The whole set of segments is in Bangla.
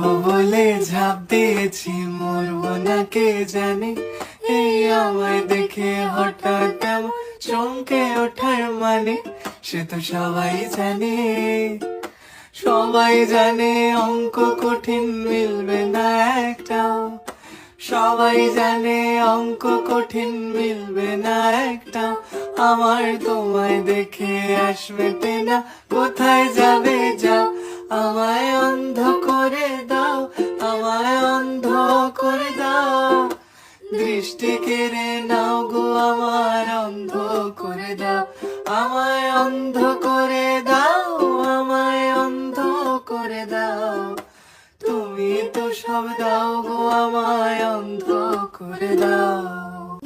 উড়বো বলে ঝাঁপ দিয়েছি, মরবো না কে জানে। এই আমায় দেখে হঠাৎ এমন চমকে ওঠার মানে, সে তো সবাই জানে। সবাই জানে অঙ্ক কঠিন, মিলবে না একটাও। সবাই জানে অঙ্ক কঠিন, মিলবে না একটাও। আমার তোমায় দেখে আসবে না, কোথায় যাবে যাও। আমায় অন্ধ করে দাও, আমায় অন্ধ করে দাও। দৃষ্টি কেড়ে নাও গো আমার, অন্ধ করে দাও। আমায় অন্ধ করে দাও, আমায় অন্ধ করে দাও। তুমি তো সব দাও গো, আমায় অন্ধ করে দাও।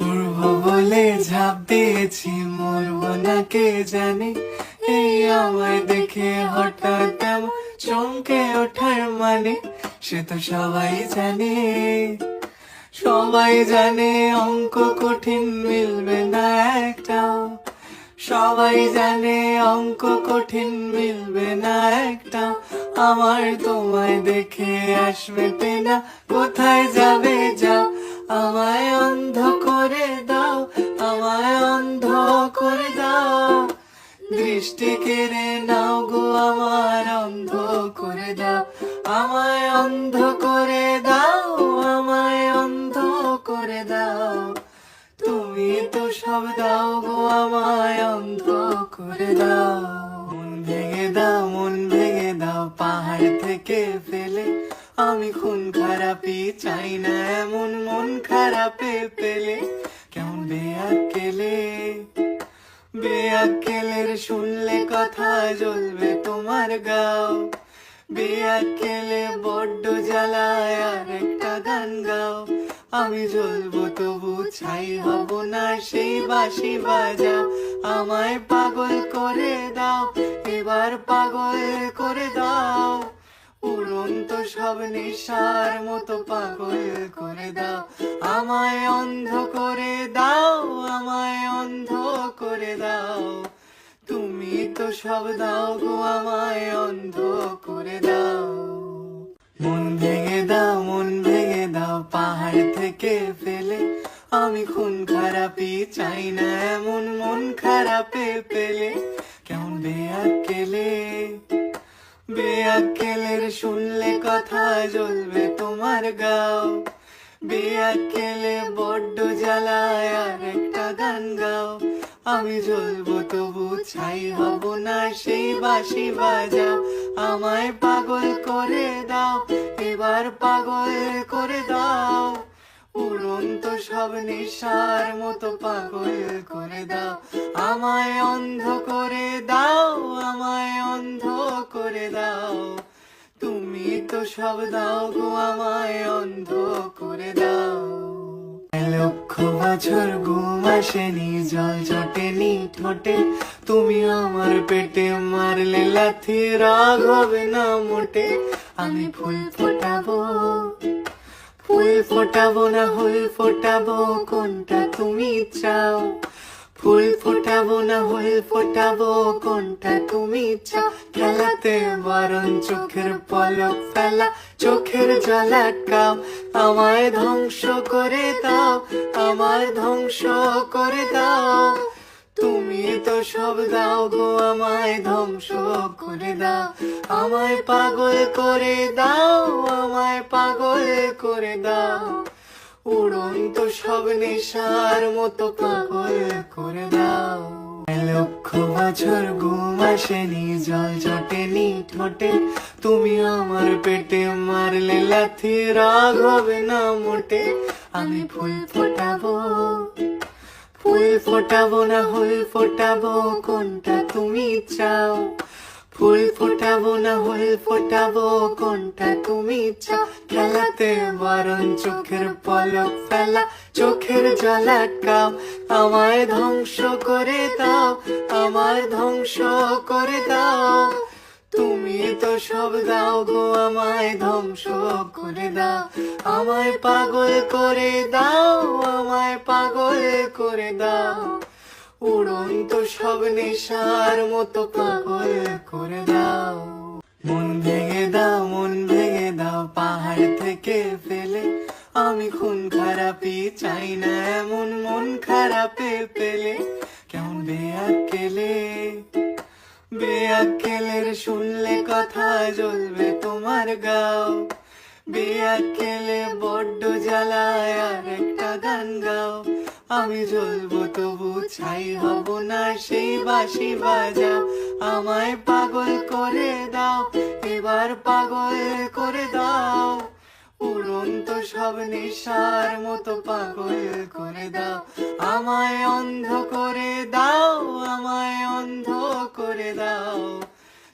উড়বো বলে ঝাঁপ দিয়েছি, মরবো না কে জানে। এই আমায় দেখে হঠাৎ এমন চমকে ওঠার মানে, সে তো সবাই জানে। সবাই জানে অঙ্ক কঠিন, মিলবে না একটাও। সবাই জানে অঙ্ক কঠিন, মিলবে না একটাও। আমার তোমায় দেখে আসবে না, কোথায় যাবে যাও। আমায় অন্ধ করে দাও, আমায় অন্ধ করে দাও। দৃষ্টি কেড়ে নাও গো আমার, অন্ধ করে দাও। আমায় অন্ধ করে দাও, আমায় অন্ধ করে দাও। তুমি তো সব দাও গো, আমায় অন্ধ করে দাও। মন ভেঙে দাও, মন ভেঙে দাও, পাহাড় থেকে ফেলে। আমি খুন খারাপি চাই না, এমন মন খারাপে পেলে কেমন বেয়াক্কেলে। বেয়াক্কেলের শুনলে কথা জ্বলবে তোমার গাও। বেয়াক্কেলে বড্ড জ্বালায়, আর একটা গান গাও। আমি জ্বলবো তবু ছাই হব না, সেই বাঁশি বাজাও। আমায় পাগল করে দাও, এবার পাগল করে দাও। উড়ন্ত সব নেশার মতো পাগল করে দাও। আমায় অন্ধ করে দাও, আমায় অন্ধ করে দাও। তুমি তো সব দাও গো, আমায় অন্ধ করে দাও। মন ভেঙে দাও, মন ভেঙে দাও, পাহাড় থেকে ফেলে। আমি খুন খারাপি চাই না, এমন মন খারাপে পেলে কেমন বেয়াক্কেলে। বেয়াক্কেলের শুনলে কথা জ্বলবে তোমার গাও। বেয়াক্কেলে বড্ড জ্বালায়, আর একটা গান গাও। আমি জ্বলবো তবু ছাই হব না, সেই বাঁশি বাজাও। আমায় পাগল করে দাও, এবার পাগল করে দাও। উড়ন্ত সব নেশার মতো পাগল করে দাও। আমায় অন্ধ করে দাও, আমায় অন্ধ করে দাও। তুমি তো সব দাও গো, আমায় অন্ধ করে দাও। লক্ষ বছর ঘুম আসেনি, জল জটেনি ঠোঁটে। তুমি আমার পেটে মারলে লাথি, রাগ হবে না মোটে। আমি ফুল ফোটাবো, ফুল ফোটাবো না ফুল ফোটাবো, কোনটা তুমি চাও। ফুল ফোটাবো না ফুল ফোটাবো, কোনটা তুমি চাও। খেলাতে বরং চোখের পলক ফেলা, চোখের জল আটকাও। আমায় ধ্বংস করে দাও, আমায় ধ্বংস করে দাও। তুমি তো সব দাও গো, আমায় ধ্বংস করে দাও। আমায় পাগল করে দাও, আমায় পাগল করে দাও। উড়ন্ত সব নেশার মতো পাগল করে দাও। লক্ষ বছর ঘুম আসেনি, জল জটেনি ঠোঁটে। তুমি আমার পেটে মারলে লাথি, রাগ হবে না মোটে। আমি ফুল ফোটাবো, ফুল ফোটাবো না ফুল ফোটাবো, কোনটা তুমি চাও। ফুল ফোটাবো না ফুল ফোটাবো, কোনটা তুমি চাও। খেলাতে বরং চোখের পলক ফেলা, চোখের জল আটকাও। আমায় ধ্বংস করে দাও, আমায় ধ্বংস করে দাও। তুমি তো সব দাও গো, আমায় ধ্বংস করে দাও। আমায় পাগল করে দাও, আমায় পাগল করে দাও। উড়ন্ত সব নেশার মতো পাগল করে দাও। মন ভেঙে দাও, মন ভেঙে দাও, পাহাড় থেকে ফেলে। আমি খুন খারাপি চাই না এমন মন খারাপে পেলে। কেমন বেয়াক্কেলে, বেয়াক্কেলের শুনলে কথা জ্বলবে তোমার গাও। বেয়াক্কেলে বড্ড জ্বালায় আর একটা গান গাও। আমি জ্বলবো তবু ছাই হব না, সেই বাঁশি বাজাও। আমায় পাগল করে দাও, এবার পাগল করে দাও। উড়ন্ত সব নেশার মতো পাগল করে দাও। আমায় অন্ধ করে দাও, আমায় অন্ধ করে দাও।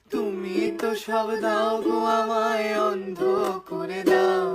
তুমি তো সব দাও গো, আমায় অন্ধ করে দাও।